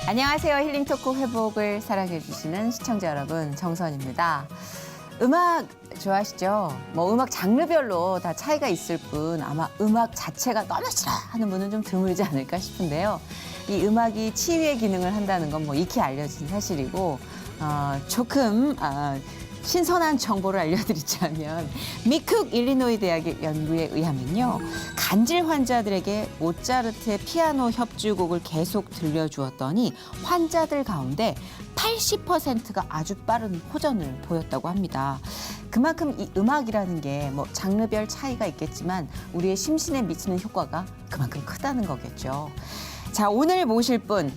안녕하세요. 힐링 토크 회복을 사랑해주시는 시청자 여러분, 정선입니다. 음악 좋아하시죠? 뭐 음악 장르별로 다 차이가 있을 뿐 아마 음악 자체가 너무 싫어하는 분은 좀 드물지 않을까 싶은데요. 이 음악이 치유의 기능을 한다는 건 뭐 익히 알려진 사실이고 조금 신선한 정보를 알려드리자면 미쿡 일리노이 대학의 연구에 의하면요. 간질 환자들에게 모차르트의 피아노 협주곡을 계속 들려주었더니 환자들 가운데 80%가 아주 빠른 호전을 보였다고 합니다. 그만큼 이 음악이라는 게 뭐 장르별 차이가 있겠지만 우리의 심신에 미치는 효과가 그만큼 크다는 거겠죠. 자, 오늘 모실 분,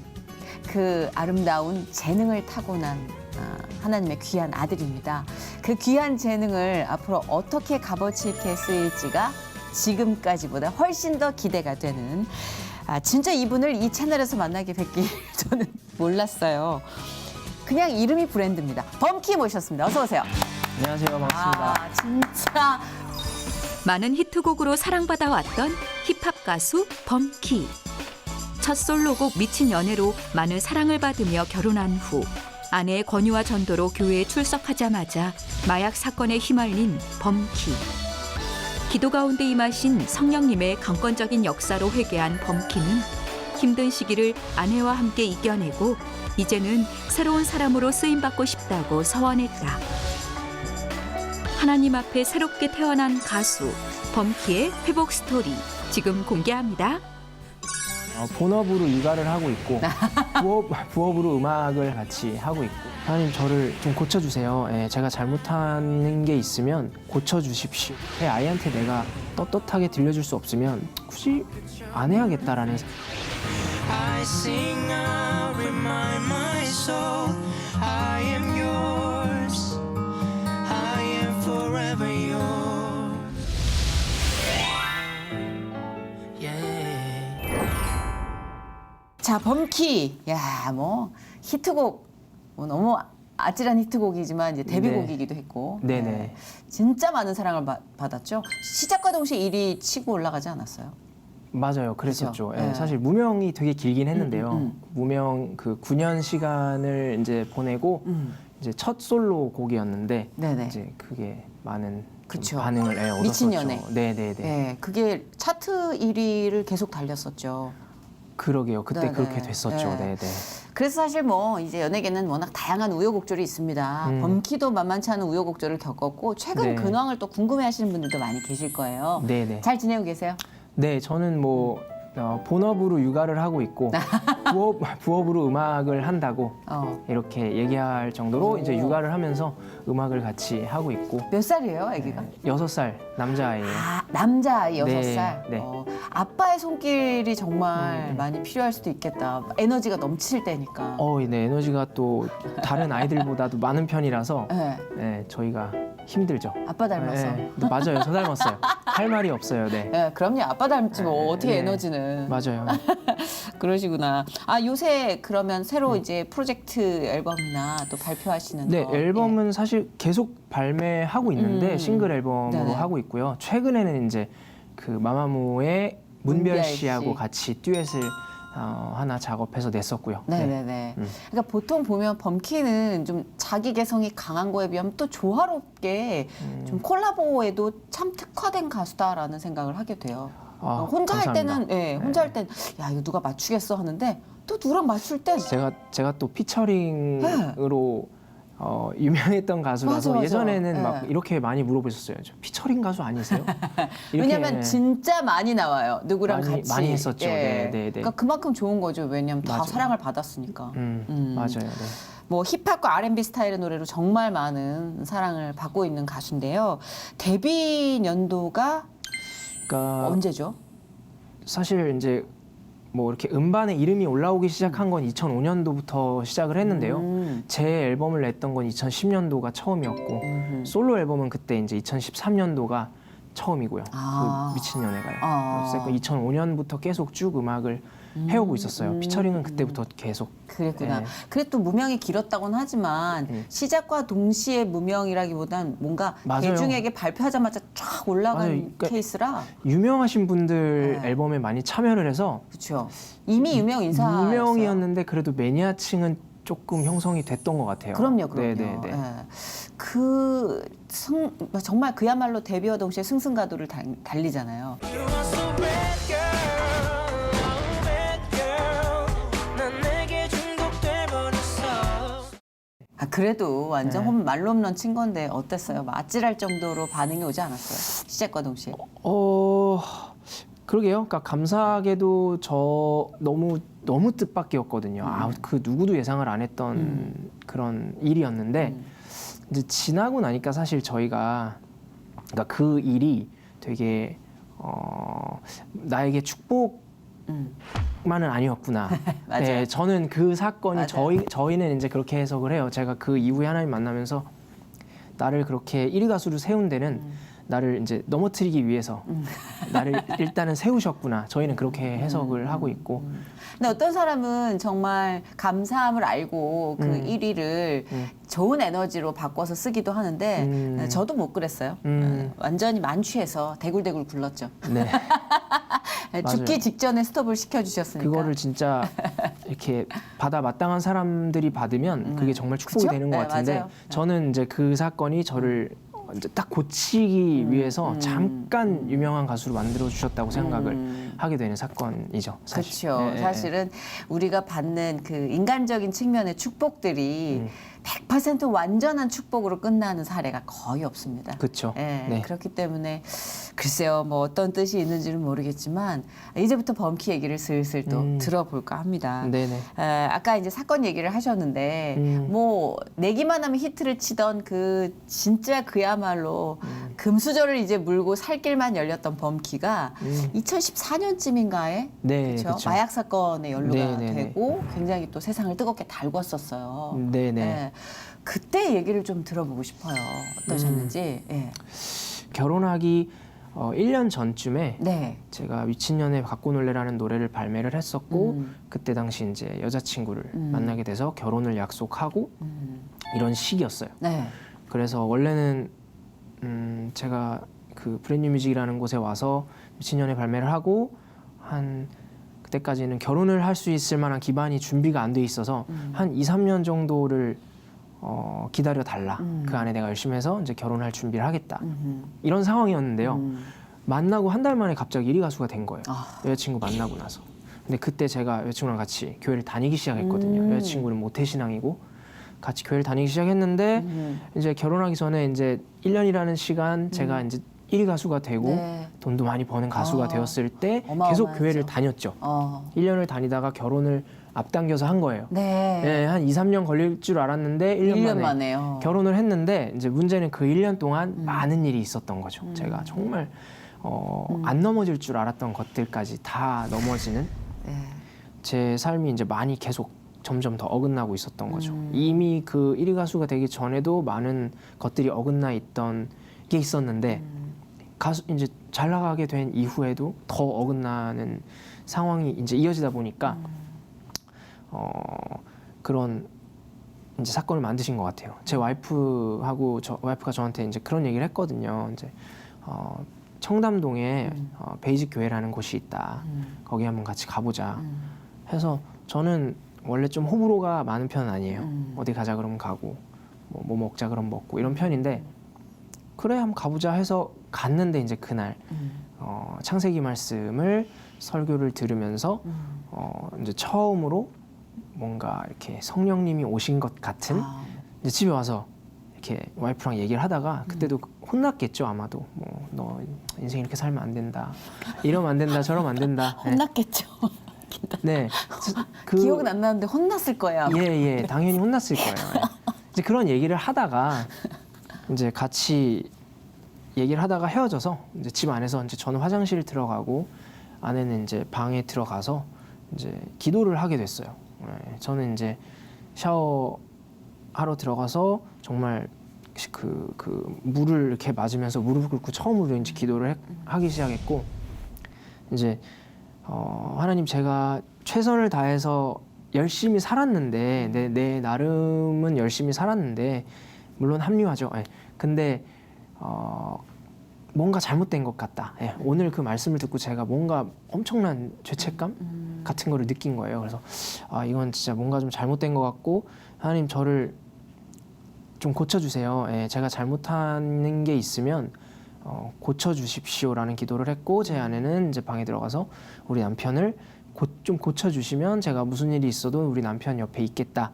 그 아름다운 재능을 타고난 하나님의 귀한 아들입니다. 그 귀한 재능을 앞으로 어떻게 값어치 있게 쓰일지가 지금까지보다 훨씬 더 기대가 되는 진짜 이분을 이 채널에서 만나게 뵙길 저는 몰랐어요. 그냥 이름이 브랜드입니다. 범키 모셨습니다. 어서 오세요. 안녕하세요. 반갑습니다. 진짜 많은 히트곡으로 사랑받아왔던 힙합 가수 범키. 첫 솔로곡 미친 연애로 많은 사랑을 받으며 결혼한 후 아내의 권유와 전도로 교회에 출석하자마자 마약 사건에 휘말린 범키. 기도 가운데 임하신 성령님의 강권적인 역사로 회개한 범키는 힘든 시기를 아내와 함께 이겨내고 이제는 새로운 사람으로 쓰임받고 싶다고 서원했다. 하나님 앞에 새롭게 태어난 가수 범키의 회복 스토리 지금 공개합니다. 본업으로 육아를 하고 있고 부업으로 음악을 같이 하고 있고 하나님 저를 좀 고쳐주세요. 예, 제가 잘못하는 게 있으면 고쳐주십시오. 제 아이한테 내가 떳떳하게 들려줄 수 없으면 굳이 안 해야겠다라는 I sing, I remind my soul, I am yours, I am forever yours. Yeah. 자, 범키. 야, 뭐 히트곡 뭐 너무 아찔한 히트곡이지만 이제 데뷔곡이기도 했고. 네네. 네, 진짜 많은 사랑을 받았죠. 시작과 동시에 1위 치고 올라가지 않았어요? 맞아요. 그랬었죠. 그렇죠? 예, 네. 사실 무명이 되게 길긴 했는데요. 무명 그 9년 시간을 이제 보내고 이제 첫 솔로 곡이었는데 네네. 이제 그게 많은 좀 그쵸. 반응을 얻었었죠. 미친 연애. 네네네. 네, 그게 차트 1위를 계속 달렸었죠. 그러게요. 그때 네네. 그렇게 됐었죠. 네. 네네. 그래서 사실 뭐 이제 연예계는 워낙 다양한 우여곡절이 있습니다. 범키도 만만치 않은 우여곡절을 겪었고 최근 네. 근황을 또 궁금해하시는 분들도 많이 계실 거예요. 네네. 잘 지내고 계세요? 네, 저는 뭐 본업으로 육아를 하고 있고 부업으로 음악을 한다고 이렇게 얘기할 정도로 이제 육아를 하면서 음악을 같이 하고 있고 몇 살이에요, 아기가? 6살 남자아이예요. 남자아이 6살. 네, 네. 아빠의 손길이 정말 많이 필요할 수도 있겠다. 에너지가 넘칠 때니까. 네, 에너지가 또 다른 아이들보다도 많은 편이라서 네. 네, 저희가 힘들죠. 아빠 닮아서. 네, 맞아요. 저 닮았어요. 할 말이 없어요. 네. 네, 그럼요. 아빠 닮지 뭐 어떻게 네. 에너지는. 맞아요. 그러시구나. 요새 그러면 새로 이제 프로젝트 앨범이나 또 발표하시는 네, 거. 앨범은 사실 계속 발매하고 있는데 싱글 앨범으로 네네. 하고 있고요. 최근에는 이제 그 마마무의 문별 문별 씨하고 씨. 같이 듀엣을 하나 작업해서 냈었고요. 네네네. 그러니까 보통 보면 범키는 좀 자기 개성이 강한 거에 비하면 또 조화롭게 좀 콜라보에도 참 특화된 가수다라는 생각을 하게 돼요. 혼자 할 감사합니다. 때는, 예, 혼자 할 땐, 야, 이거 누가 맞추겠어 하는데 또 누구랑 맞출 땐 제가 또 피처링으로 유명했던 가수라서 맞아, 맞아. 예전에는 막 네. 이렇게 많이 물어보셨어요. 저 피처링 가수 아니세요? 이렇게, 왜냐면 진짜 많이 나와요. 누구랑 많이- 같이. 많이 했었죠. 예. 네, 네, 네. 그러니까 그만큼 좋은 거죠. 왜냐면 다 맞아요. 사랑을 받았으니까. 맞아요. 네. 뭐 힙합과 R&B 스타일의 노래로 정말 많은 사랑을 받고 있는 가수인데요. 데뷔 연도가 그러니까 언제죠? 사실 이제 뭐 이렇게 음반에 이름이 올라오기 시작한 건 2005년도부터 시작을 했는데요. 제 앨범을 냈던 건 2010년도가 처음이었고 솔로 앨범은 그때 이제 2013년도가 처음이고요. 그 미친 연애가요. 어쨌든 2005년부터 계속 쭉 음악을 해오고 있었어요. 피처링은 그때부터 계속. 그랬구나. 네. 그래 또 무명이 길었다고는 하지만 시작과 동시에 무명이라기보단 뭔가 맞아요. 대중에게 발표하자마자 쫙 올라간 맞아요. 그러니까 케이스라. 유명하신 분들 네. 앨범에 많이 참여를 해서 그렇죠. 이미 유명 인사. 유명이었는데 그래도 매니아층은 조금 형성이 됐던 것 같아요. 그럼요. 네네네. 예. 정말 그야말로 데뷔와 동시에 승승가도를 달리잖아요. You are so bad girl, oh bad girl. 난 내게 중독돼 버렸어. 아 그래도 완전 네. 말로 홈런 친 건데 어땠어요? 뭐 아찔할 정도로 반응이 오지 않았어요? 시작과 동시에. 그러게요. 그러니까 감사하게도 저 너무 뜻밖이었거든요. 그 누구도 예상을 안 했던 그런 일이었는데 이제 지나고 나니까 사실 저희가 그러니까 그 일이 되게 나에게 축복만은 아니었구나. 맞아요. 네, 저는 그 사건이 맞아요. 저희는 이제 그렇게 해석을 해요. 제가 그 이후에 하나님 만나면서 나를 그렇게 1위 가수로 세운 데는 나를 이제 넘어뜨리기 위해서 나를 일단은 세우셨구나. 저희는 그렇게 해석을 하고 있고. 근데 어떤 사람은 정말 감사함을 알고 그 1위를 좋은 에너지로 바꿔서 쓰기도 하는데 저도 못 그랬어요. 완전히 만취해서 대굴대굴 굴렀죠. 네. 죽기 직전에 스톱을 시켜주셨으니까. 그거를 진짜 이렇게 받아 마땅한 사람들이 받으면 그게 정말 축복이 그쵸? 되는 것 네, 같은데 맞아요. 저는 이제 그 사건이 저를 이제 딱 고치기 위해서 잠깐 유명한 가수로 만들어 주셨다고 생각을 하게 되는 사건이죠. 사실. 그렇죠. 예, 예, 사실은 우리가 받는 그 인간적인 측면의 축복들이 100% 완전한 축복으로 끝나는 사례가 거의 없습니다. 그렇죠. 예, 네. 그렇기 때문에 글쎄요, 뭐 어떤 뜻이 있는지는 모르겠지만 이제부터 범키 얘기를 슬슬 또 들어볼까 합니다. 네네. 아까 이제 사건 얘기를 하셨는데 뭐 내기만 하면 히트를 치던 그 진짜 그야말로 금수저를 이제 물고 살 길만 열렸던 범키가 2014년쯤인가에 네, 그렇죠? 그쵸. 마약 사건에 연루가 네네네. 되고 굉장히 또 세상을 뜨겁게 달궜었어요. 네네. 예. 그때 얘기를 좀 들어보고 싶어요. 어떠셨는지. 예. 결혼하기 1년 전쯤에 네. 제가 미친년의 갖고 놀래라는 노래를 발매를 했었고 그때 당시 이제 여자친구를 만나게 돼서 결혼을 약속하고 이런 시기였어요. 네. 그래서 원래는 제가 그 브랜뉴 뮤직이라는 곳에 와서 미친년에 발매를 하고 한 그때까지는 결혼을 할 수 있을 만한 기반이 준비가 안 돼 있어서 한 2, 3년 정도를 기다려 달라. 그 안에 내가 열심히 해서 이제 결혼할 준비를 하겠다. 이런 상황이었는데요. 만나고 한 달 만에 갑자기 1위 가수가 된 거예요. 여자친구 만나고 나서. 근데 그때 제가 여자친구랑 같이 교회를 다니기 시작했거든요. 여자친구는 모태신앙이고 같이 교회를 다니기 시작했는데 이제 결혼하기 전에 이제 1년이라는 시간 제가 이제 1위 가수가 되고 네. 돈도 많이 버는 가수가 되었을 때 계속 어마어마하죠. 교회를 다녔죠. 1년을 다니다가 결혼을 앞당겨서 한 거예요. 네. 네, 한 2, 3년 걸릴 줄 알았는데 1년, 1년 만에 만에요. 결혼을 했는데 이제 문제는 그 1년 동안 많은 일이 있었던 거죠. 제가 정말 안 넘어질 줄 알았던 것들까지 다 넘어지는 네. 제 삶이 이제 많이 계속 점점 더 어긋나고 있었던 거죠. 이미 그 1위 가수가 되기 전에도 많은 것들이 어긋나 있던 게 있었는데 가수 이제 잘 나가게 된 이후에도 더 어긋나는 상황이 이제 이어지다 보니까 그런 이제 사건을 만드신 것 같아요. 제 와이프하고 와이프가 저한테 이제 그런 얘기를 했거든요. 이제 청담동에 베이직 교회라는 곳이 있다. 거기 한번 같이 가보자. 해서 저는 원래 좀 호불호가 많은 편은 아니에요. 어디 가자 그러면 가고 뭐 먹자 그러면 먹고 이런 편인데 그래 한번 가보자 해서 갔는데 이제 그날 창세기 말씀을 설교를 들으면서 이제 처음으로 뭔가 이렇게 성령님이 오신 것 같은 이제 집에 와서 이렇게 와이프랑 얘기를 하다가 그때도 혼났겠죠 아마도 뭐 너 인생 이렇게 살면 안 된다 이러면 안 된다 저러면 안 된다 혼났겠죠. 네 기억은 안 나는데 혼났을 거예요. 아마. 예 당연히 혼났을 거예요. 이제 그런 얘기를 하다가 이제 같이 얘기를 하다가 헤어져서 이제 집 안에서 이제 저는 화장실 들어가고 아내는 이제 방에 들어가서 이제 기도를 하게 됐어요. 네, 저는 이제 샤워하러 들어가서 정말 그 물을 이렇게 맞으면서 무릎을 꿇고 처음으로 이제 기도를 하기 시작했고 이제 하나님 제가 최선을 다해서 열심히 살았는데 내 나름은 열심히 살았는데 물론 합리화죠. 예. 근데 뭔가 잘못된 것 같다. 예. 오늘 그 말씀을 듣고 제가 뭔가 엄청난 죄책감 같은 거를 느낀 거예요. 그래서 이건 진짜 뭔가 좀 잘못된 것 같고 하나님 저를 좀 고쳐주세요. 예. 제가 잘못하는 게 있으면 고쳐주십시오라는 기도를 했고 제 아내는 이제 방에 들어가서 우리 남편을 좀 고쳐주시면 제가 무슨 일이 있어도 우리 남편 옆에 있겠다.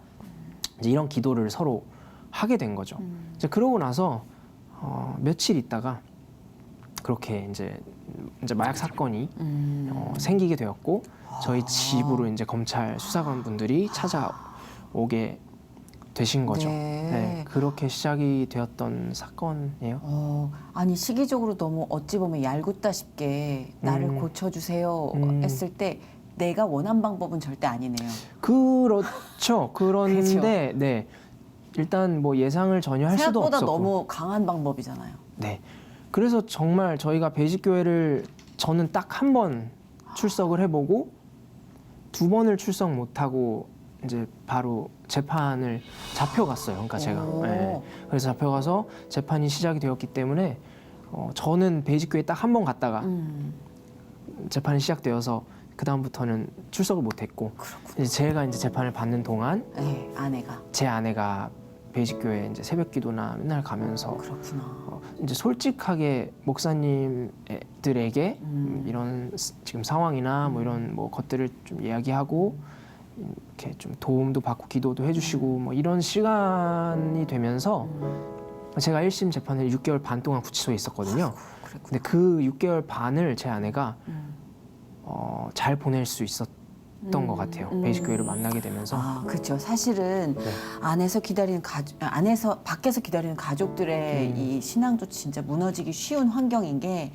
이제 이런 기도를 서로 하게 된 거죠. 이제 그러고 나서 며칠 있다가 그렇게 이제 마약 사건이 생기게 되었고 저희 집으로 이제 검찰 수사관 분들이 찾아오게 되신 거죠. 네. 네, 그렇게 시작이 되었던 사건이에요. 아니 시기적으로 너무 어찌 보면 얄궂다 싶게 나를 고쳐주세요 했을 때 내가 원한 방법은 절대 아니네요. 그렇죠. 그런데 그렇죠. 네, 일단 뭐 예상을 전혀 할 수도 생각보다 없었고. 너무 강한 방법이잖아요. 네. 그래서 정말 저희가 베이직교회를 저는 딱 한 번 출석을 해보고 2번을 출석 못하고 이제 바로 재판을 잡혀갔어요. 그러니까 제가. 네. 그래서 잡혀가서 재판이 시작이 되었기 때문에 저는 베이직교회 딱 한 번 갔다가 재판이 시작되어서 그 다음부터는 출석을 못했고 이제 제가 이제 재판을 받는 동안 네, 아내가. 제 아내가 베이직교회 이제 새벽기도나 맨날 가면서 그렇구나. 이제 솔직하게 목사님들에게 이런 지금 상황이나 뭐 이런 뭐 것들을 좀 이야기하고 이렇게 좀 도움도 받고 기도도 해주시고 뭐 이런 시간이 되면서 제가 1심 재판을 6개월 반 동안 구치소에 있었거든요. 근데 그 6개월 반을 제 아내가 잘 보낼 수 있었던 것 같아요. 베이직교회를 만나게 되면서. 그렇죠. 사실은 네. 밖에서 기다리는 가족들의 이 신앙도 진짜 무너지기 쉬운 환경인 게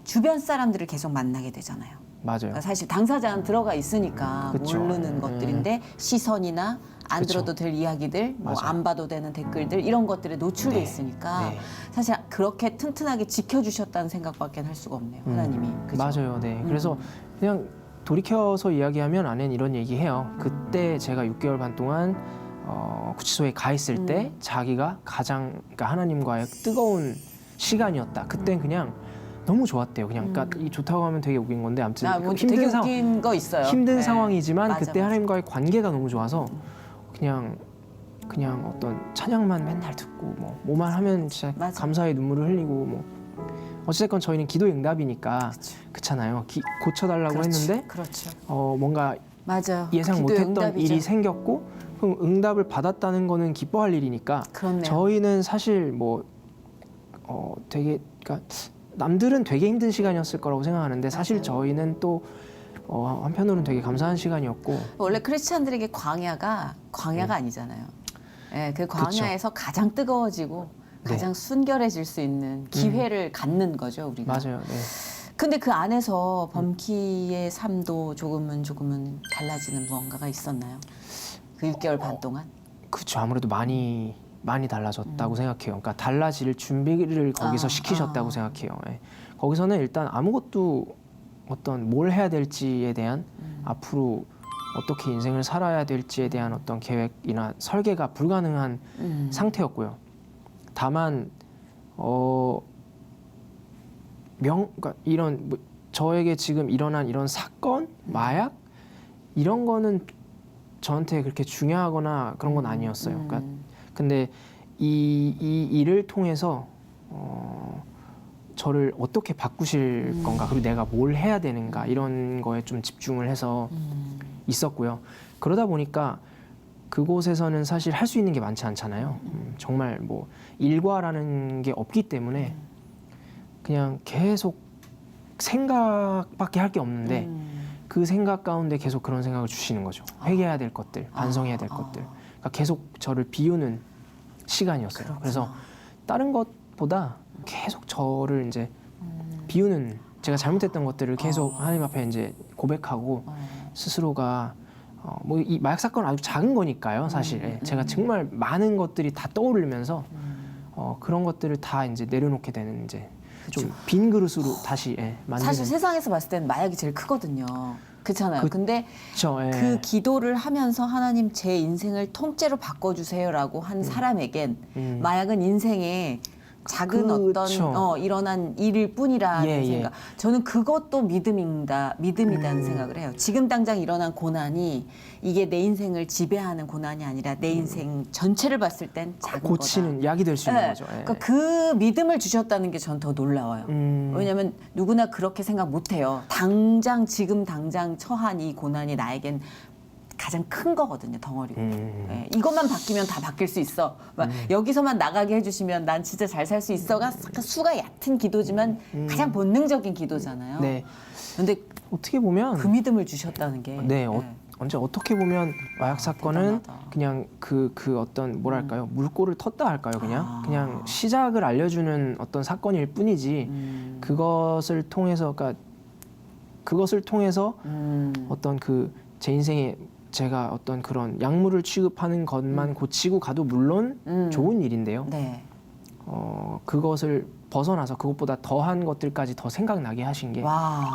주변 사람들을 계속 만나게 되잖아요. 맞아요. 그러니까 사실 당사자는 들어가 있으니까 그쵸. 모르는 것들인데 시선이나 안 그쵸. 들어도 될 이야기들, 뭐 맞아요. 안 봐도 되는 댓글들 이런 것들에 노출돼 네. 있으니까 네. 사실 그렇게 튼튼하게 지켜주셨다는 생각밖에 할 수가 없네요. 하나님이. 그죠? 맞아요. 네. 그래서 그냥 돌이켜서 이야기하면 아내는 이런 얘기해요. 그때 제가 6개월 반 동안 구치소에 가 있을 때 자기가 가장 그러니까 하나님과의 뜨거운 시간이었다. 그땐 그냥 너무 좋았대요. 그냥 그러니까 이 좋다고 하면 되게 웃긴 건데 아무튼 뭐 힘든 되게 상황. 웃긴 거 있어요. 힘든 네. 상황이지만 맞아, 그때 맞아. 하나님과의 관계가 너무 좋아서 그냥 어떤 찬양만 맨날 듣고 뭐만 하면 진짜 맞아. 감사의 눈물을 흘리고 뭐 어찌됐건 저희는 기도의 응답이니까 그렇잖아요. 고쳐달라고 그렇죠. 했는데 그렇죠. 뭔가 맞아요. 예상 기도의 못했던 응답이죠. 일이 생겼고 그럼 응답을 받았다는 거는 기뻐할 일이니까 그렇네요. 저희는 사실 되게 그러니까 남들은 되게 힘든 시간이었을 거라고 생각하는데 사실 맞아요. 저희는 또 한편으로는 되게 감사한 시간이었고 원래 크리스찬들에게 광야가 아니잖아요. 예, 그 광야에서 가장 뜨거워지고 가장 순결해질 수 있는 기회를 갖는 거죠, 우리가. 맞아요. 네. 근데 그 안에서 범키의 삶도 조금은 달라지는 무언가가 있었나요? 그 6개월 반 동안? 그렇죠. 아무래도 많이 달라졌다고 생각해요. 그러니까 달라질 준비를 거기서 시키셨다고 생각해요. 예. 거기서는 일단 아무것도 뭘 해야 될지에 대한 앞으로 어떻게 인생을 살아야 될지에 대한 어떤 계획이나 설계가 불가능한 상태였고요. 다만 그러니까 이런 저에게 지금 일어난 이런 사건, 마약 이런 거는 저한테 그렇게 중요하거나 그런 건 아니었어요. 그러니까 근데 이 일을 통해서 저를 어떻게 바꾸실 건가 그리고 내가 뭘 해야 되는가 이런 거에 좀 집중을 해서 있었고요. 그러다 보니까 그곳에서는 사실 할 수 있는 게 많지 않잖아요. 정말 일과라는 게 없기 때문에 그냥 계속 생각밖에 할 게 없는데 그 생각 가운데 계속 그런 생각을 주시는 거죠. 회개해야 될 것들, 반성해야 될 것들. 그러니까 계속 저를 비우는 시간이었어요. 그렇구나. 그래서 다른 것보다 계속 저를 이제 비우는 제가 잘못했던 것들을 계속 하나님 앞에 이제 고백하고 스스로가 이 마약 사건은 아주 작은 거니까요, 사실. 제가 정말 많은 것들이 다 떠오르면서 그런 것들을 다 이제 내려놓게 되는 이제 좀 빈 그릇으로 다시 만드는. 사실 세상에서 봤을 때는 마약이 제일 크거든요. 그렇잖아요. 근데 그쵸, 예. 그 기도를 하면서 하나님 제 인생을 통째로 바꿔주세요라고 한 사람에겐 마약은 인생의 작은 그쵸. 어떤 일어난 일일 뿐이라는 예, 예. 생각. 저는 그것도 믿음이다는 생각을 해요. 지금 당장 일어난 고난이 이게 내 인생을 지배하는 고난이 아니라 내 인생 전체를 봤을 땐 작은 고치는 거다. 약이 될 수 있는 네. 거죠. 예. 그러니까 그 믿음을 주셨다는 게 전 더 놀라워요. 왜냐하면 누구나 그렇게 생각 못해요. 지금 당장 처한 이 고난이 나에겐 가장 큰 거거든요, 덩어리고. 예, 이것만 바뀌면 다 바뀔 수 있어. 막 여기서만 나가게 해주시면 난 진짜 잘 살 수 있어가 수가 얕은 기도지만 가장 본능적인 기도잖아요. 네. 근데 어떻게 보면 그 믿음을 주셨다는 게. 네, 예. 언제 어떻게 보면 마약 사건은 대단하다. 그냥 그 어떤 뭐랄까요 물꼬를 텄다 할까요 그냥 시작을 알려주는 어떤 사건일 뿐이지 그것을 통해서 어떤 그 제 인생에 제가 어떤 그런 약물을 취급하는 것만 고치고 가도 물론 좋은 일인데요. 네. 그것을 벗어나서 그것보다 더한 것들까지 더 생각나게 하신 게 뭐 와.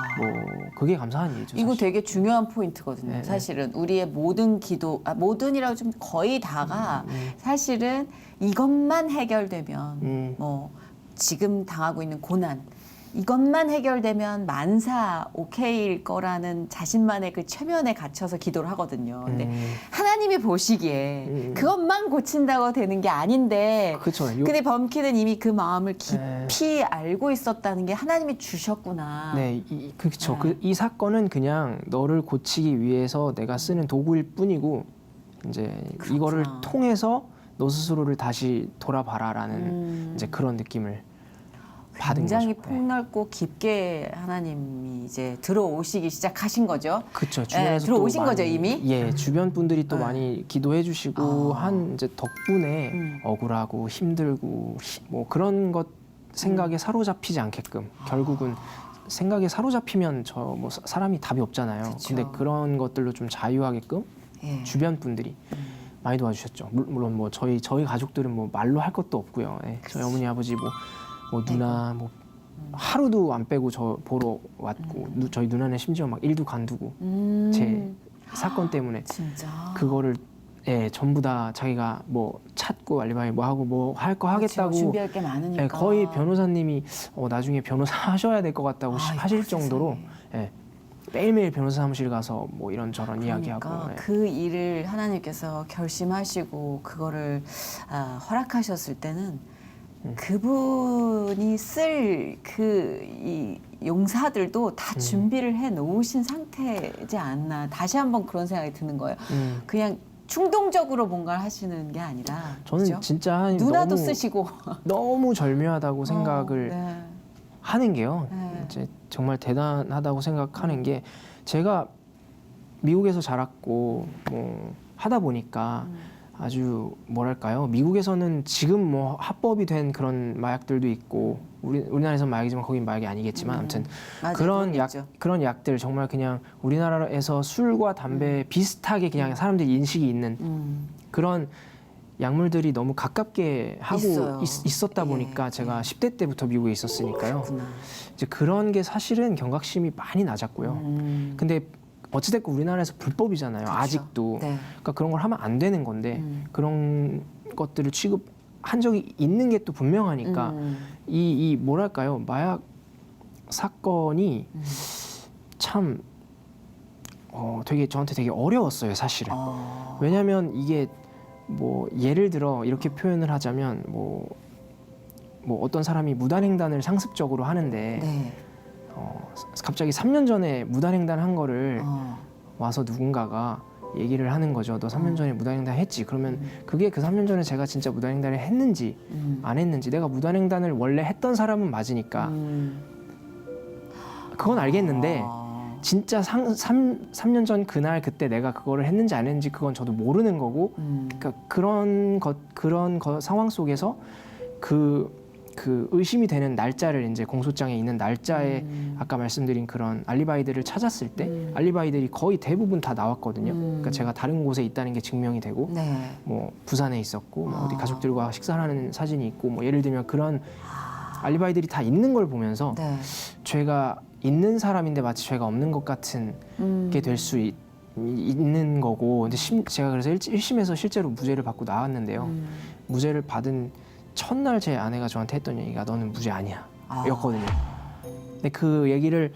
그게 감사한 일이죠. 이거 사실. 되게 중요한 포인트거든요. 네, 사실은 우리의 모든 기도, 모든이라고 좀 거의 다가 사실은 이것만 해결되면 뭐 지금 당하고 있는 고난 이것만 해결되면 만사 오케이일 거라는 자신만의 그 최면에 갇혀서 기도를 하거든요. 근데 하나님이 보시기에 그것만 고친다고 되는 게 아닌데 그쵸. 근데 범키는 이미 그 마음을 깊이 알고 있었다는 게 하나님이 주셨구나. 네, 그렇죠. 네. 이 사건은 그냥 너를 고치기 위해서 내가 쓰는 도구일 뿐이고 이제 그렇구나. 이거를 통해서 너 스스로를 다시 돌아봐라라는 이제 그런 느낌을 받은 굉장히 거죠. 폭넓고 깊게 하나님이 이제 들어오시기 시작하신 거죠. 그렇죠. 주변에서 들어오신 또 거죠, 많이, 이미? 예, 주변 분들이 또 네. 많이 기도해주시고 한 이제 덕분에 억울하고 힘들고 뭐 그런 것 생각에 사로잡히지 않게끔 결국은 생각에 사로잡히면 저 뭐 사람이 답이 없잖아요. 그쵸. 근데 그런 것들로 좀 자유하게끔 예. 주변 분들이 많이 도와주셨죠. 물론 뭐 저희 가족들은 뭐 말로 할 것도 없고요. 예. 저희 어머니 아버지 뭐 누나 뭐 하루도 안 빼고 저 보러 왔고 저희 누나는 심지어 막 일도 간두고 제 사건 때문에 진짜. 그거를 전부 다 자기가 뭐 찾고 알리바이 뭐 하고 뭐 할 거 하겠다고 그렇죠. 준비할 게 많으니까. 예, 거의 변호사님이 나중에 변호사 하셔야 될 것 같다고 아이고, 하실 세상에. 정도로 매일매일 변호사 사무실 가서 뭐 이런저런 그러니까 이야기하고 그 일을 하나님께서 결심하시고 그거를 허락하셨을 때는 그분이 쓸 이 용사들도 다 준비를 해 놓으신 상태지 않나. 다시 한번 그런 생각이 드는 거예요. 그냥 충동적으로 뭔가를 하시는 게 아니라 저는 그죠? 진짜 하나님 누나도 너무, 쓰시고 너무 절묘하다고 생각을 네. 하는 게요. 네. 이제 정말 대단하다고 생각하는 게 제가 미국에서 자랐고 뭐 하다 보니까 아주 뭐랄까요? 미국에서는 지금 뭐 합법이 된 그런 마약들도 있고 우리나라에서 마약이지만 거긴 마약이 아니겠지만 아무튼 맞아요. 그런 약들 정말 그냥 우리나라에서 술과 담배 비슷하게 그냥 사람들이 인식이 있는 그런 약물들이 너무 가깝게 하고 있어요. 있었다 보니까 예, 제가 10대 때부터 미국에 있었으니까요. 그렇구나. 이제 그런 게 사실은 경각심이 많이 낮았고요. 근데 어찌됐건 우리나라에서 불법이잖아요. 그렇죠. 아직도. 네. 그러니까 그런 걸 하면 안 되는 건데 그런 것들을 취급한 적이 있는 게 또 분명하니까 이 뭐랄까요? 마약 사건이 참 저한테 되게 어려웠어요, 사실은. 왜냐하면 이게 뭐 예를 들어 이렇게 표현을 하자면 뭐 어떤 사람이 무단횡단을 상습적으로 하는데 네. 갑자기 3년 전에 무단횡단한 거를 어. 와서 누군가가 얘기를 하는 거죠. 너 3년 전에 무단횡단 했지. 그러면 그게 그 3년 전에 제가 진짜 무단횡단을 했는지 안 했는지 내가 무단횡단을 원래 했던 사람은 맞으니까 그건 알겠는데 진짜 3년 전 그날 그때 내가 그거를 했는지 안 했는지 그건 저도 모르는 거고 그러니까 그런 상황 속에서 그 의심이 되는 날짜를 이제 공소장에 있는 날짜에 아까 말씀드린 그런 알리바이들을 찾았을 때 알리바이들이 거의 대부분 다 나왔거든요. 그러니까 제가 다른 곳에 있다는 게 증명이 되고 네. 뭐 부산에 있었고 뭐 어디 가족들과 식사를 하는 사진이 있고 뭐 예를 들면 그런 알리바이들이 다 있는 걸 보면서 네. 제가 있는 사람인데 마치 죄가 없는 것 같은 게 될 수 있는 거고. 근데 제가 그래서 1심에서 실제로 무죄를 받고 나왔는데요. 무죄를 받은 첫날 제 아내가 저한테 했던 얘기가 너는 무죄 아니야 였거든요. 근데 그 얘기를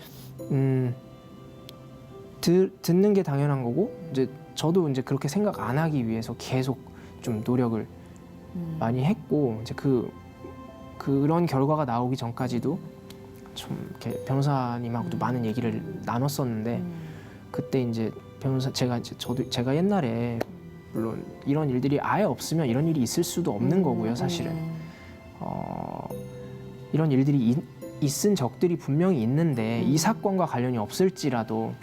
듣는 게 당연한 거고, 이제 저도 이제 그렇게 생각 안 하기 위해서 계속 좀 노력을 많이 했고, 이제 그런 결과가 나오기 전까지도 좀 이렇게 변호사님하고도 많은 얘기를 나눴었는데, 그때 이제 제가 옛날에 물론 이런 일들이 아예 없으면 이런 일이 있을 수도 없는 거고요, 사실은. 이런 일들이 있은 적들이 분명히 있는데 이 사건과 관련이 없을지라도,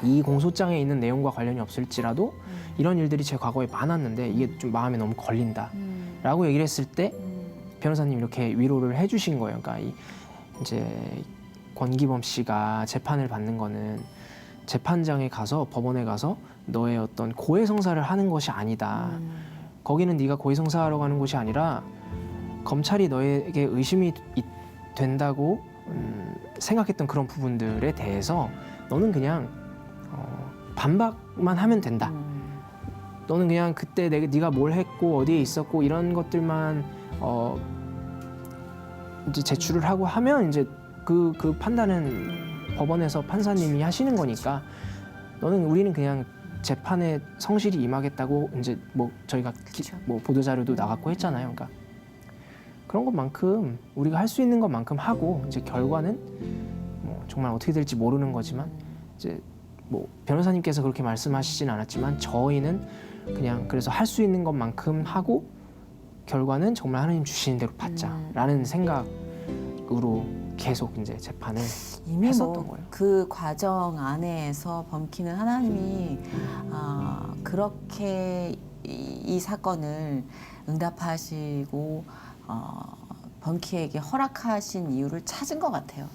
이 공소장에 있는 내용과 관련이 없을지라도 이런 일들이 제 과거에 많았는데 이게 좀 마음에 너무 걸린다라고 얘기를 했을 때 변호사님 이렇게 위로를 해주신 거예요. 그러니까 이제 권기범 씨가 재판을 받는 거는 재판장에 가서, 법원에 가서 너의 어떤 고해성사를 하는 것이 아니다. 거기는 네가 고해성사하러 가는 곳이 아니라 검찰이 너에게 의심이 된다고 생각했던 그런 부분들에 대해서 너는 그냥 반박만 하면 된다. 너는 그냥 그때 네가 뭘 했고 어디에 있었고 이런 것들만 이제 제출을 하고 하면 이제 그 판단은 법원에서 판사님이 하시는 거니까 우리는 그냥 재판에 성실히 임하겠다고 이제 뭐 저희가 뭐 보도 자료도 나갔고 했잖아요. 그러니까 그런 것만큼 우리가 할 수 있는 것만큼 하고, 이제 결과는 뭐 정말 어떻게 될지 모르는 거지만, 이제 뭐 변호사님께서 그렇게 말씀하시진 않았지만 저희는 그냥 그래서 할 수 있는 것만큼 하고 결과는 정말 하나님 주시는 대로 받자라는 생각으로 계속 이제 재판을 이미 했었던 거예요. 그 과정 안에서 범키는 하나님이 그렇게 이 사건을 응답하시고 범키에게 허락하신 이유를 찾은 것 같아요.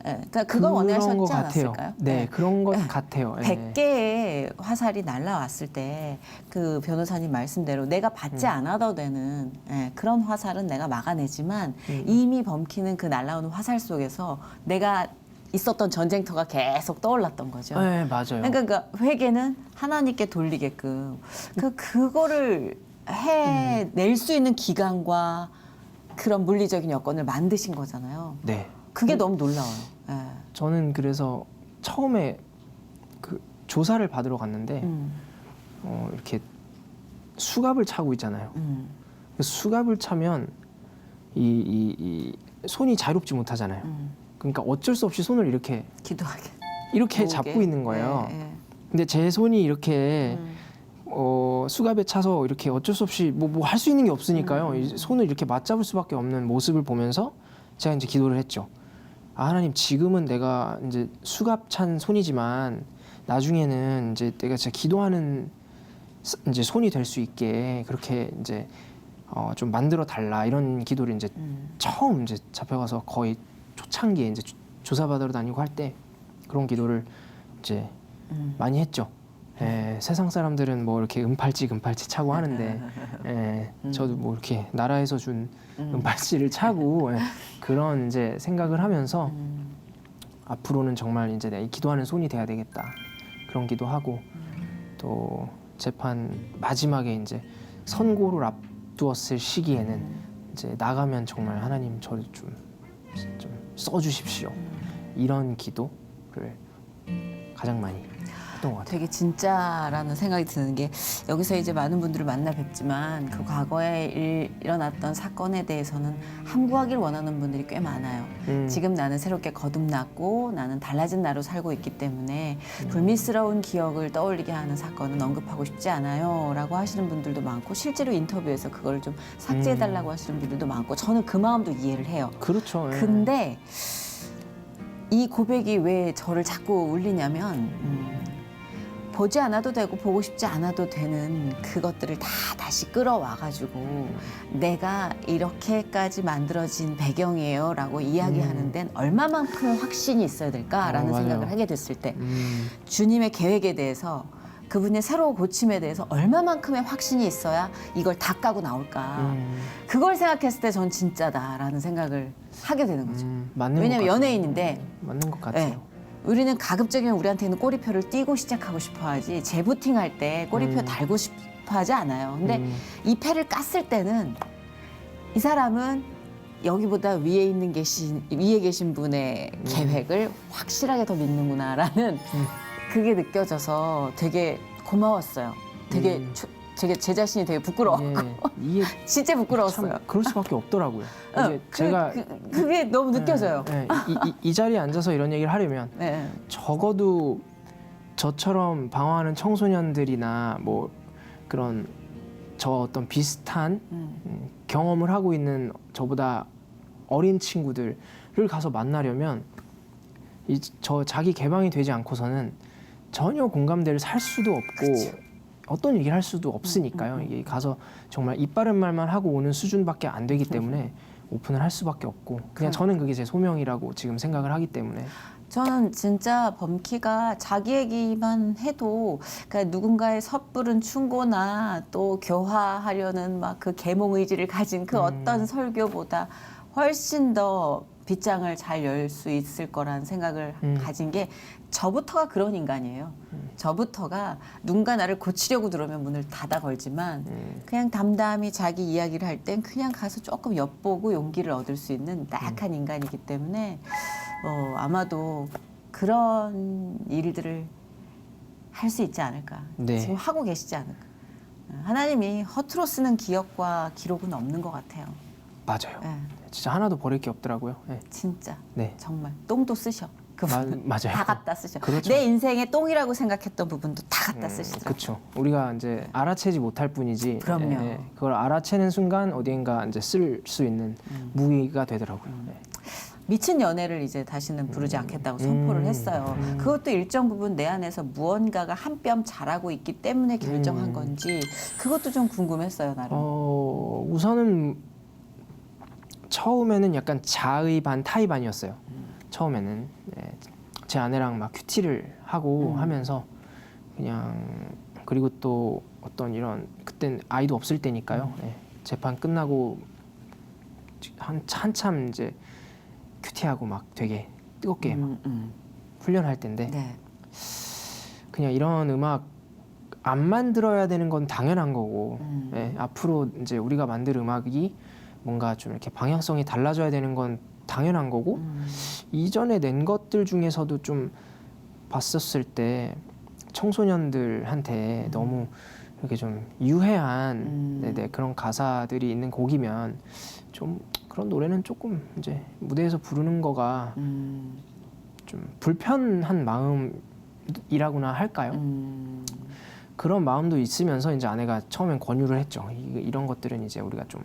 예, 그러니까 그걸 원하셨지 않았을까요? 네, 그런 것 같아요. 100개의 화살이 날라왔을 때 그 변호사님 말씀대로 내가 받지 않아도 되는 그런 화살은 내가 막아내지만 이미 범키는 그 날라오는 화살 속에서 내가 있었던 전쟁터가 계속 떠올랐던 거죠. 네, 맞아요. 그러니까 그 회개는 하나님께 돌리게끔 그거를 해낼 수 있는 기간과 그런 물리적인 여건을 만드신 거잖아요. 네. 그게 너무 놀라워요. 예. 저는 그래서 처음에 그 조사를 받으러 갔는데 이렇게 수갑을 차고 있잖아요. 그 수갑을 차면 이 손이 자유롭지 못하잖아요. 그러니까 어쩔 수 없이 손을 이렇게 기도하게. 이렇게 모으게. 잡고 있는 거예요. 예, 예. 근데 제 손이 이렇게 수갑에 차서 이렇게 어쩔 수 없이 뭐 할 수 있는 게 없으니까요. 이 손을 이렇게 맞잡을 수밖에 없는 모습을 보면서 제가 이제 기도를 했죠. 하나님, 지금은 내가 이제 수갑 찬 손이지만 나중에는 이제 내가 진짜 기도하는 이제 손이 될 수 있게 그렇게 이제 좀 만들어 달라, 이런 기도를 이제 처음 이제 잡혀가서 거의 초창기에 이제 조사받으러 다니고 할 때 그런 기도를 이제 많이 했죠. 세상 사람들은 뭐 이렇게 은팔찌 차고 하는데 저도 뭐 이렇게 나라에서 준 은팔찌를 차고 그런 이제 생각을 하면서 앞으로는 정말 이제 내 기도하는 손이 돼야 되겠다, 그런 기도하고 또 재판 마지막에 이제 선고를 앞두었을 시기에는 이제 나가면 정말 하나님 저를 좀 써주십시오, 이런 기도를 가장 많이 했던 것 같아요. 되게 진짜라는 생각이 드는 게, 여기서 이제 많은 분들을 만나 뵙지만 그 과거에 일어났던 사건에 대해서는 함구하길 원하는 분들이 꽤 많아요. 지금 나는 새롭게 거듭났고 나는 달라진 나로 살고 있기 때문에 불미스러운 기억을 떠올리게 하는 사건은 언급하고 싶지 않아요 라고 하시는 분들도 많고, 실제로 인터뷰에서 그걸 좀 삭제해달라고 하시는 분들도 많고, 저는 그 마음도 이해를 해요. 그렇죠. 근데 이 고백이 왜 저를 자꾸 울리냐면, 보지 않아도 되고 보고 싶지 않아도 되는 그것들을 다 다시 끌어와가지고 내가 이렇게까지 만들어진 배경이에요 라고 이야기하는 데는 얼마만큼 확신이 있어야 될까라는 맞아요. 생각을 하게 됐을 때 주님의 계획에 대해서 그분의 새로운 고침에 대해서 얼마만큼의 확신이 있어야 이걸 다 까고 나올까. 그걸 생각했을 때 전 진짜다라는 생각을 하게 되는 거죠. 맞는 왜냐면 것 같아요. 연예인인데 맞는 것 같아요. 네. 우리는 가급적이면 우리한테는 꼬리표를 띄고 시작하고 싶어 하지 재부팅할 때 꼬리표 달고 싶어 하지 않아요. 근데 이 패를 깠을 때는 이 사람은 여기보다 위에 계신 분의 계획을 확실하게 더 믿는구나라는 그게 느껴져서 되게 고마웠어요. 되게 제 자신이 되게 부끄러웠고 이게 진짜 부끄러웠어요. 참 그럴 수밖에 없더라고요. 이제 제가 그게 너무 느껴져요. 이 자리에 앉아서 이런 얘기를 하려면 네. 적어도 저처럼 방황하는 청소년들이나 뭐 그런 저 어떤 비슷한 경험을 하고 있는 저보다 어린 친구들을 가서 만나려면 저 자기 개방이 되지 않고서는 전혀 공감대를 살 수도 없고 어떤 얘기를 할 수도 없으니까요. 이게 가서 정말 입 바른 말만 하고 오는 수준밖에 안 되기 때문에 오픈을 할 수밖에 없고 그냥 저는 그게 제 소명이라고 지금 생각을 하기 때문에 저는 진짜 범키가 자기 얘기만 해도 그러니까 누군가의 섣부른 충고나 또 교화하려는 막 그 계몽 의지를 가진 그 어떤 설교보다 훨씬 더 빗장을 잘 열 수 있을 거라는 생각을 가진 게 저부터가 그런 인간이에요. 저부터가 누군가 나를 고치려고 들어오면 문을 닫아 걸지만 그냥 담담히 자기 이야기를 할 땐 그냥 가서 조금 엿보고 용기를 얻을 수 있는 나약한 인간이기 때문에 아마도 그런 일들을 할 수 있지 않을까. 네. 지금 하고 계시지 않을까. 하나님이 허투루 쓰는 기억과 기록은 없는 것 같아요. 맞아요. 네, 진짜 하나도 버릴 게 없더라고요. 네. 진짜 네. 정말 똥도 쓰셔. 그분 맞아요. 다 갖다 쓰셔. 그렇죠. 내 인생의 똥이라고 생각했던 부분도 다 갖다 쓰시더라고요. 그렇죠. 우리가 이제 알아채지 못할 뿐이지. 그럼요. 그걸 알아채는 순간 어디인가 이제 쓸 수 있는 무기가 되더라고요. 네. 미친 연애를 이제 다시는 부르지 않겠다고 선포를 했어요. 그것도 일정 부분 내 안에서 무언가가 한 뼘 자라고 있기 때문에 결정한 건지 그것도 좀 궁금했어요, 나름. 우선은 처음에는 약간 자의 반 타의 반이었어요. 처음에는 네. 제 아내랑 막 큐티를 하고 하면서 그냥 그리고 또 어떤 이런 그땐 아이도 없을 때니까요. 네. 재판 끝나고 한참 이제 큐티하고 막 되게 뜨겁게 막 훈련할 때인데 네. 그냥 이런 음악 안 만들어야 되는 건 당연한 거고 예, 앞으로 이제 우리가 만들 음악이 뭔가 좀 이렇게 방향성이 달라져야 되는 건 당연한 거고 이전에 낸 것들 중에서도 좀 봤었을 때 청소년들한테 너무 이렇게 좀 유해한 네네, 그런 가사들이 있는 곡이면 좀 그런 노래는 조금 이제 무대에서 부르는 거가 좀 불편한 마음이라고나 할까요? 그런 마음도 있으면서 이제 아내가 처음엔 권유를 했죠. 이런 것들은 이제 우리가 좀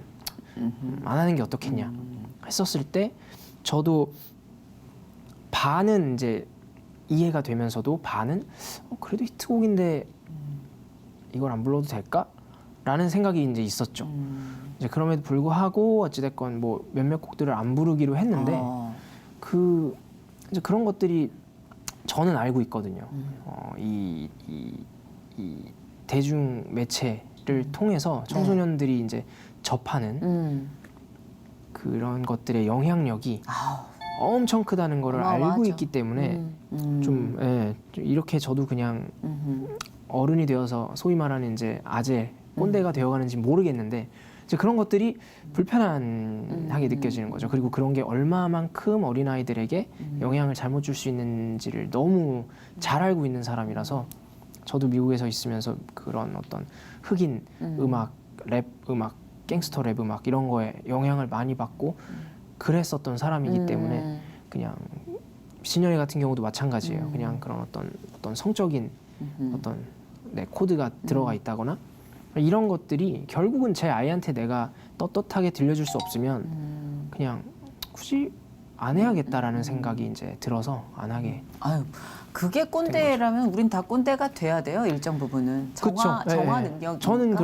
안 하는 게 어떻겠냐 했었을 때 저도 반은 이제 이해가 되면서도 반은 그래도 히트곡인데 이걸 안 불러도 될까? 라는 생각이 이제 있었죠. 이제 그럼에도 불구하고 어찌됐건 뭐 몇몇 곡들을 안 부르기로 했는데 이제 그런 것들이 저는 알고 있거든요. 이 대중 매체를 통해서 청소년들이 이제 접하는 그런 것들의 영향력이 엄청 크다는 거를 어마어마하죠. 알고 있기 때문에 좀 이렇게 저도 그냥 어른이 되어서 소위 말하는 이제 아재 꼰대가 되어가는지 모르겠는데 이제 그런 것들이 불편하게 느껴지는 거죠. 그리고 그런 게 얼마만큼 어린아이들에게 영향을 잘못 줄 수 있는지를 너무 잘 알고 있는 사람이라서 저도 미국에서 있으면서 그런 어떤 흑인 음악, 랩 음악, 갱스터 랩 음악 이런 거에 영향을 많이 받고 그랬었던 사람이기 때문에 그냥 미친년이 같은 경우도 마찬가지예요. 그냥 그런 어떤 성적인 어떤 코드가 들어가 있다거나 이런 것들이 결국은 제 아이한테 내가 떳떳하게 들려줄 수 없으면 그냥 굳이 안 해야겠다라는 생각이 이제 들어서 안 하게. 아유, 그게 꼰대라면 우린 다 꼰대가 돼야 돼요. 일정 부분은 정화 능력. 저는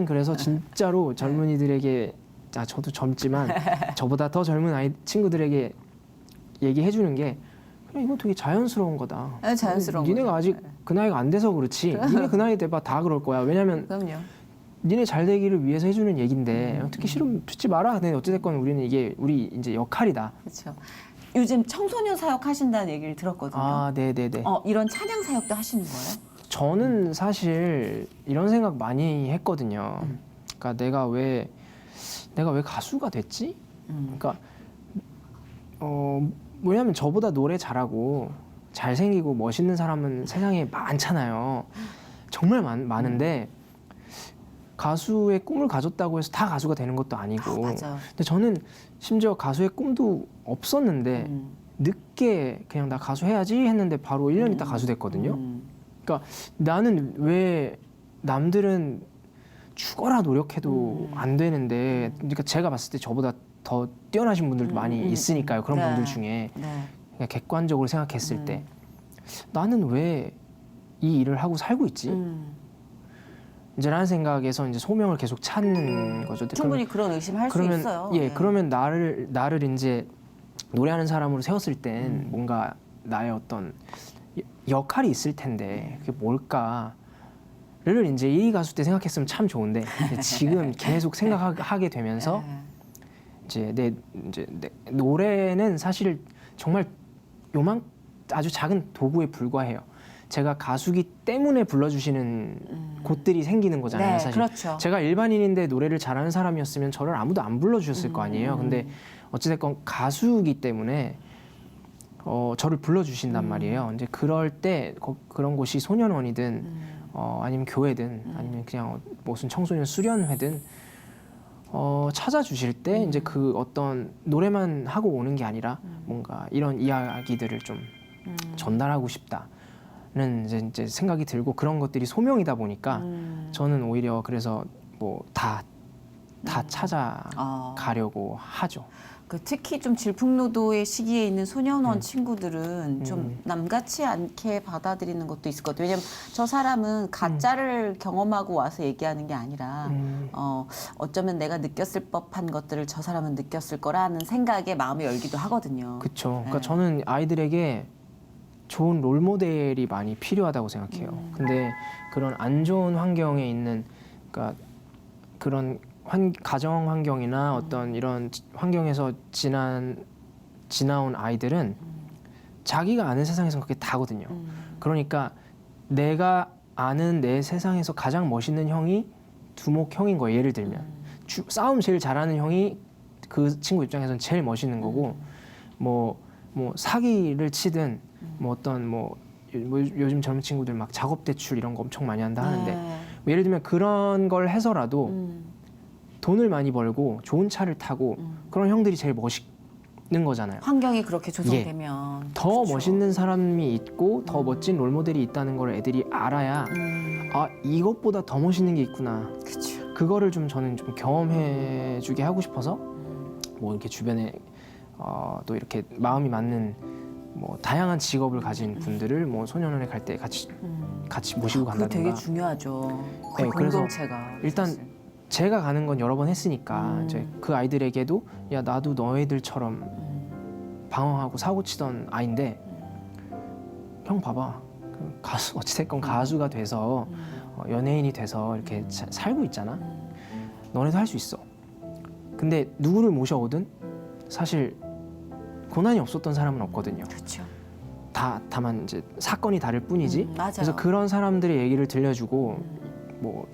그래서 진짜로 젊은이들에게 저도 젊지만 저보다 더 젊은 친구들에게 얘기해 주는 게 이거 되게 자연스러운 거다. 네, 자연스러운 니네가 거죠. 아직 그 나이가 안 돼서 그렇지. 니네 그 나이 돼봐 다 그럴 거야. 왜냐면 그럼요. 니네 잘 되기를 위해서 해주는 얘긴데 듣기 싫으면 듣지 마라. 근데 어찌됐건 우리는 이게 우리 이제 역할이다. 그렇죠. 요즘 청소년 사역 하신다는 얘기를 들었거든요. 아, 네네네. 이런 찬양 사역도 하시는 거예요? 저는 사실 이런 생각 많이 했거든요. 그러니까 내가 왜 가수가 됐지? 그러니까 왜냐면 저보다 노래 잘하고 잘생기고 멋있는 사람은 세상에 많잖아요. 정말 많은데 가수의 꿈을 가졌다고 해서 다 가수가 되는 것도 아니고. 맞아. 근데 저는 심지어 가수의 꿈도 없었는데 늦게 그냥 나 가수 해야지 했는데 바로 1년 있다 가수 됐거든요. 그러니까 나는 왜 남들은 죽어라 노력해도 안 되는데, 그러니까 제가 봤을 때 저보다 더 뛰어나신 분들도 많이 있으니까요. 그런 네. 분들 중에 네. 그냥 객관적으로 생각했을 때 나는 왜 이 일을 하고 살고 있지? 이제 라는 생각에서 이제 소명을 계속 찾는 거죠. 충분히 그런 의심할 수 그러면 있어요. 예, 네. 그러면 나를 이제 노래하는 사람으로 세웠을 땐 뭔가 나의 어떤 역할이 있을 텐데 그게 뭘까를 이제 이 가수 때 생각했으면 참 좋은데 지금 계속 생각하게 되면서 이제 내 노래는 사실 정말 아주 작은 도구에 불과해요. 제가 가수기 때문에 불러주시는 곳들이 생기는 거잖아요. 네, 사실 그렇죠. 제가 일반인인데 노래를 잘하는 사람이었으면 저를 아무도 안 불러주셨을 거 아니에요. 근데 어찌됐건 가수기 때문에 저를 불러주신단 말이에요. 이제 그럴 때 그런 곳이 소년원이든 아니면 교회든 아니면 그냥 무슨 청소년 수련회든 찾아주실 때 이제 그 어떤 노래만 하고 오는 게 아니라 뭔가 이런 이야기들을 좀 전달하고 싶다는 이제 생각이 들고 그런 것들이 소명이다 보니까 저는 오히려 그래서 뭐 다 찾아가려고 하죠. 특히 좀 질풍노도의 시기에 있는 소년원 친구들은 좀 남같이 않게 받아들이는 것도 있을 것 같아요. 왜냐면 저 사람은 가짜를 경험하고 와서 얘기하는 게 아니라 어쩌면 내가 느꼈을 법한 것들을 저 사람은 느꼈을 거라는 생각에 마음이 열기도 하거든요. 그렇죠. 그러니까 네. 저는 아이들에게 좋은 롤 모델이 많이 필요하다고 생각해요. 근데 그런 안 좋은 환경에 있는, 그러니까 그런 가정 환경이나 어떤 이런 환경에서 지나온 아이들은 자기가 아는 세상에서 그게 다거든요. 그러니까 내가 아는 내 세상에서 가장 멋있는 형이 두목 형인 거예요. 예를 들면 싸움 제일 잘하는 형이 그 친구 입장에서는 제일 멋있는 거고, 뭐 사기를 치든 뭐 어떤 뭐 요즘 젊은 친구들 막 작업 대출 이런 거 엄청 많이 한다 하는데 뭐 예를 들면 그런 걸 해서라도 돈을 많이 벌고 좋은 차를 타고 그런 형들이 제일 멋있는 거잖아요. 환경이 그렇게 조성되면 더 그렇죠. 멋있는 사람이 있고 더 멋진 롤모델이 있다는 걸 애들이 알아야 아 이것보다 더 멋있는 게 있구나. 그렇죠. 그거를 좀 저는 좀 경험해주게 하고 싶어서 뭐 이렇게 주변에 또 이렇게 마음이 맞는 뭐 다양한 직업을 가진 분들을 뭐 소년원에 갈 때 같이 모시고 그거 간다든가. 되게 중요하죠. 그 네, 그래서 공동체가 일단 사실. 제가 가는 건 여러 번 했으니까 이제 그 아이들에게도 야 나도 너희들처럼 방황하고 사고 치던 아이인데 형 봐봐 그 가수 어찌됐건 가수가 돼서 연예인이 돼서 이렇게 살고 있잖아. 너네도 할 수 있어. 근데 누구를 모셔오든 사실 고난이 없었던 사람은 없거든요. 그렇죠. 다만 이제 사건이 다를 뿐이지. 맞아요. 그래서 그런 사람들의 얘기를 들려주고 뭐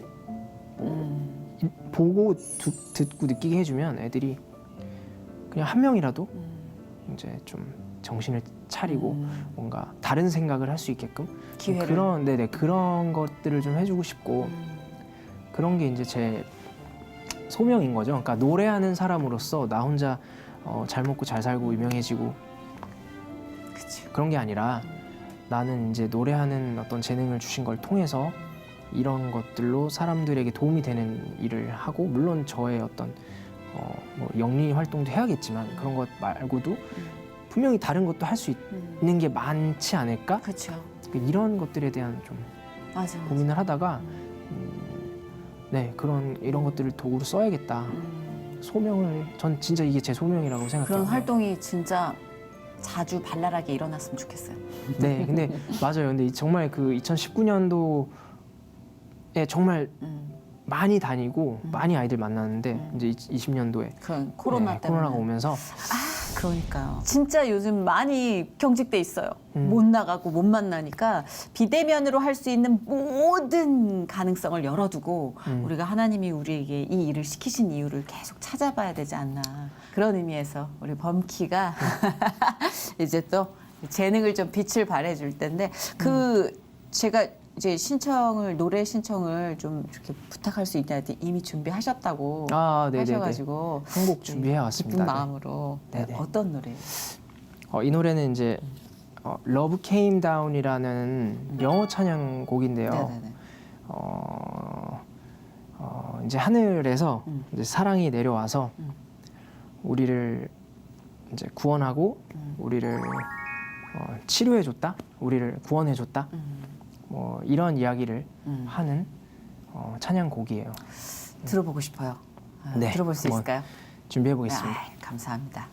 보고 듣고 느끼게 해주면 애들이 그냥 한 명이라도 이제 좀 정신을 차리고 뭔가 다른 생각을 할 수 있게끔 기회를. 그런 것들을 좀 해주고 싶고 그런 게 이제 제 소명인 거죠. 그러니까 노래하는 사람으로서 나 혼자 잘 먹고 잘 살고 유명해지고 그쵸. 그런 게 아니라 나는 이제 노래하는 어떤 재능을 주신 걸 통해서 이런 것들로 사람들에게 도움이 되는 일을 하고, 물론 저의 어떤 뭐 영리 활동도 해야겠지만 그런 것 말고도 분명히 다른 것도 할 수 있는 게 많지 않을까? 그렇죠. 이런 것들에 대한 좀 맞아. 고민을 하다가 네 이런 것들을 도구로 써야겠다. 소명을 전 진짜 이게 제 소명이라고 생각해요. 그런 활동이 진짜 자주 발랄하게 일어났으면 좋겠어요. 네, 근데 맞아요. 근데 정말 그 2019년도에 정말 많이 다니고 많이 아이들 만났는데 이제 20년도에 그 코로나 때문에. 코로나가 오면서 그러니까요. 진짜 요즘 많이 경직돼 있어요. 못 나가고 못 만나니까 비대면으로 할 수 있는 모든 가능성을 열어두고 우리가 하나님이 우리에게 이 일을 시키신 이유를 계속 찾아봐야 되지 않나. 그런 의미에서 우리 범키가 이제 또 재능을 좀 빛을 발해줄 텐데 제가 이제 노래 신청을 좀 이렇게 부탁할 수 있냐 했더니 이미 준비하셨다고 하셔가지고 한 곡 준비해 왔습니다. 기쁜 마음으로 네네. 어떤 노래? 이 노래는 이제 Love Came Down이라는 영어 찬양 곡인데요. 네네네. 이제 하늘에서 이제 사랑이 내려와서 우리를 이제 구원하고 우리를 치료해줬다, 우리를 구원해줬다. 뭐 이런 이야기를 하는 찬양 곡이에요. 들어보고 싶어요. 네, 들어볼 수 한번 있을까요? 준비해 보겠습니다. 감사합니다.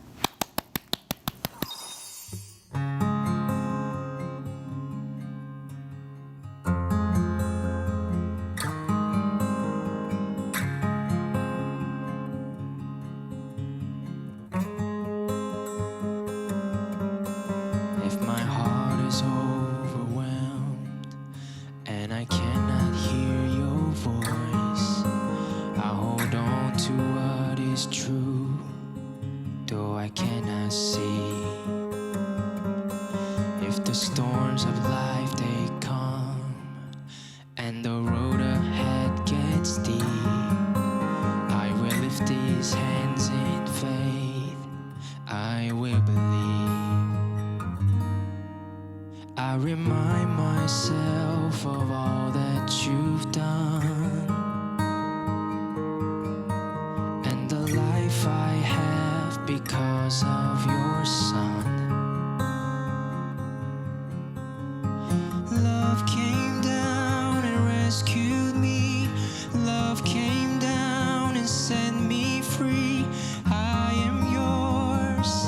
If my heart is overwhelmed and I cannot hear your voice, I hold on to what is true, though I cannot see. If the storms of life they come and the road ahead gets steep, I will lift these hands in faith, I will believe. I remind myself of all that you've done and the life I have because of your son. Love came down and rescued me. Love came down and set me free. I am yours.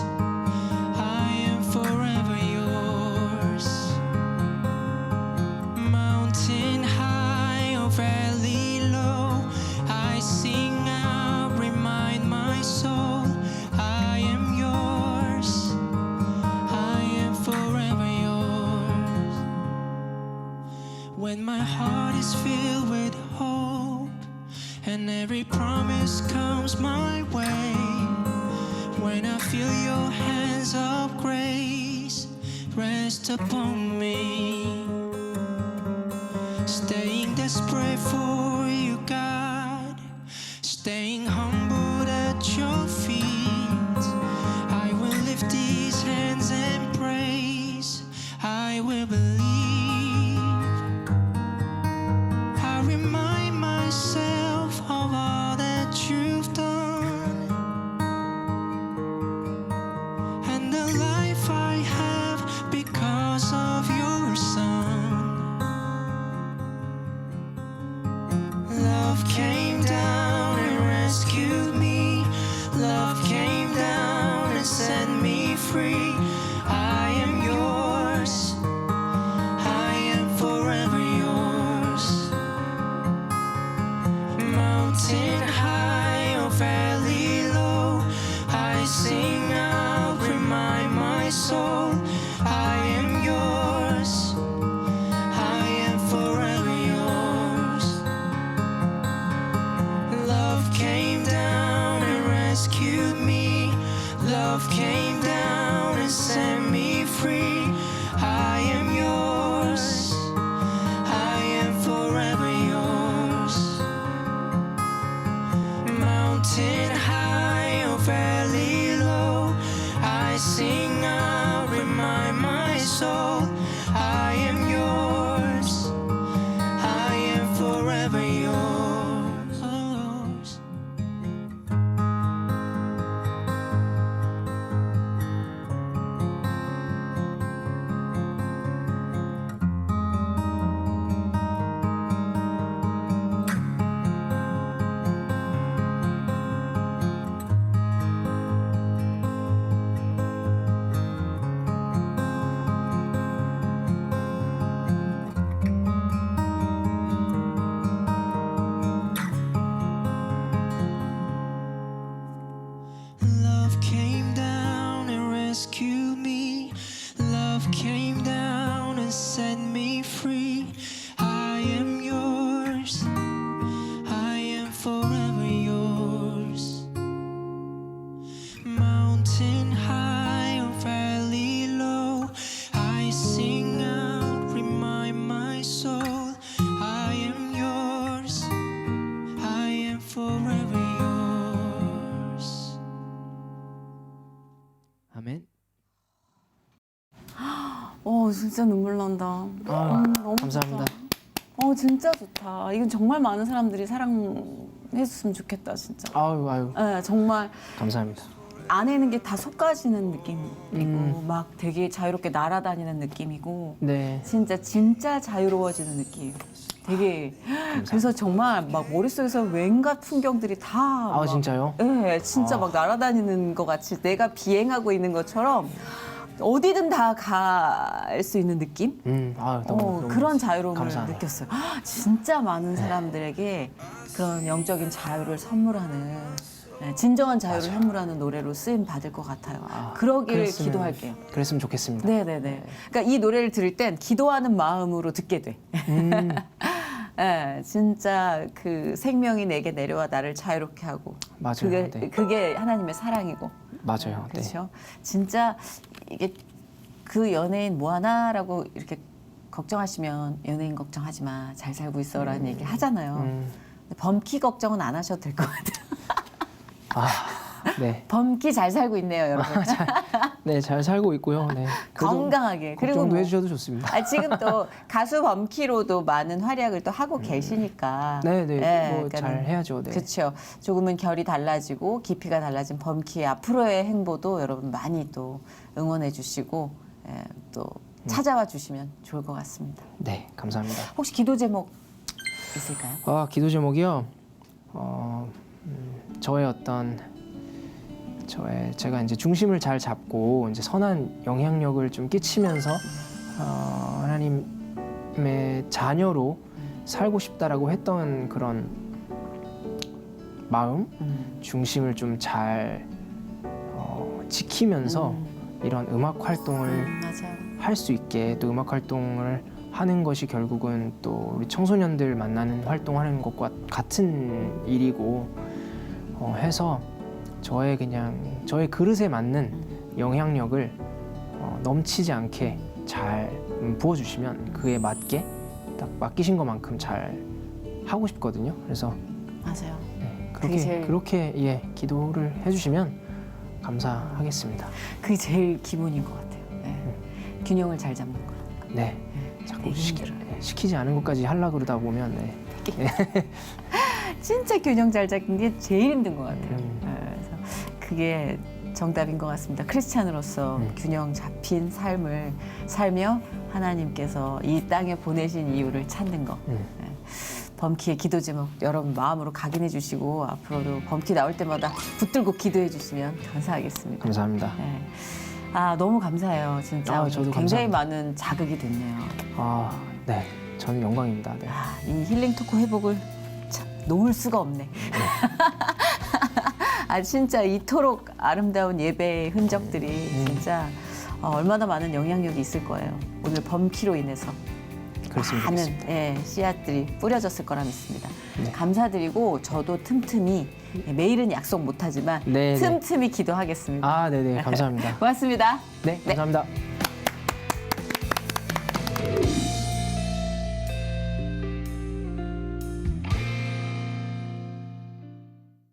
I am forever yours. Mountain high or valley low, I sing out, remind my soul, I am yours. I am forever yours. When my heart is filled with hope and every promise comes my way, when I feel your hands of grace rest upon me, staying desperate for you, God, staying humbled at your feet, I will lift these hands and praise, I will believe. I remind myself of all that you've done and the life I have because of your son. Love came down and rescued me. Love came down and set me free. I am yours. I am forever yours. Mountain high or valley low, I sing out, remind my soul, I am yours. I am forever yours. Love came down and rescued me. Love came down and set me free. I am yours. I am forever yours. 진짜 눈물 난다. 너무 감사합니다. 좋다. 진짜 좋다. 이건 정말 많은 사람들이 사랑했으면 좋겠다, 진짜. 아유, 네, 정말 감사합니다. 안에 있는 게 다 솟아지는 느낌이고 막 되게 자유롭게 날아다니는 느낌이고 네, 진짜 자유로워지는 느낌. 되게 그래서 정말 막 머릿속에서 왠가 풍경들이 다 막, 진짜요? 네, 진짜 막 날아다니는 것 같이 내가 비행하고 있는 것처럼 어디든 다 갈 수 있는 느낌? 너무 그런 자유로움을 감사합니다. 느꼈어요. 진짜 많은 사람들에게 그런 영적인 자유를 선물하는 진정한 자유를 선물하는 노래로 쓰임 받을 것 같아요. 그러기를 기도할게요. 그랬으면 좋겠습니다. 네네네. 그러니까 이 노래를 들을 땐 기도하는 마음으로 듣게 돼. 네, 진짜 그 생명이 내게 내려와 나를 자유롭게 하고. 맞아요. 네. 그게 하나님의 사랑이고. 맞아요. 네. 그렇죠. 진짜 이게 그 연예인 뭐 하나라고 이렇게 걱정하시면 연예인 걱정하지 마. 잘 살고 있어라는 얘기 하잖아요. 근데 범키 걱정은 안 하셔도 될 것 같아요. 네. 범키 잘 살고 있네요, 여러분. 네, 잘 살고 있고요. 네. 그래도 건강하게. 걱정도 뭐- 해주셔도 좋습니다. 지금 또 가수 범키로도 많은 활약을 또 하고 계시니까. 네, 네. 뭐 그러니까는 잘 해야죠. 네. 그렇죠. 조금은 결이 달라지고 깊이가 달라진 범키의 앞으로의 행보도 여러분 많이 또 응원해 주시고 또 찾아와 주시면 좋을 것 같습니다. 네, 감사합니다. 혹시 기도 제목 있을까요? 기도 제목이요. 제가 이제 중심을 잘 잡고 이제 선한 영향력을 좀 끼치면서 하나님의 자녀로 살고 싶다라고 했던 그런 마음, 중심을 좀 잘 지키면서 이런 음악 활동을 맞아요. 할 수 있게, 또 음악 활동을 하는 것이 결국은 또 우리 청소년들 만나는 활동하는 것과 같은 일이고 해서 저의 그릇에 맞는 영향력을 넘치지 않게 잘 부어주시면 그에 맞게 딱 맡기신 것만큼 잘 하고 싶거든요. 그래서 맞아요. 그렇게 제일- 그렇게 기도를 해주시면 감사하겠습니다. 그게 제일 기본인 것 같아요. 균형을 잘 잡는 거. 네, 자꾸 되게 힘들어요. 시키지 않은 것까지 하려고 그러다 보면 진짜 균형 잘 잡는 게 제일 힘든 것 같아요. 음. 그래서 그게 정답인 것 같습니다. 크리스찬으로서 균형 잡힌 삶을 살며 하나님께서 이 땅에 보내신 이유를 찾는 것. 범키의 기도 제목 여러분 마음으로 각인해 주시고 앞으로도 범키 나올 때마다 붙들고 기도해 주시면 감사하겠습니다. 감사합니다. 네. 너무 감사해요. 진짜 저도 굉장히 감사합니다. 많은 자극이 됐네요. 네, 저는 영광입니다. 네. 이 힐링 토크 회복을 참 놓을 수가 없네. 진짜 이토록 아름다운 예배의 흔적들이 진짜 얼마나 많은 영향력이 있을 거예요. 오늘 범키로 인해서 그랬으면 많은 좋겠습니다. 씨앗들이 뿌려졌을 거라 믿습니다. 네. 감사드리고 저도 틈틈이 매일은 약속 못하지만 네, 네. 틈틈이 기도하겠습니다. 네네, 감사합니다. 고맙습니다. 네, 감사합니다.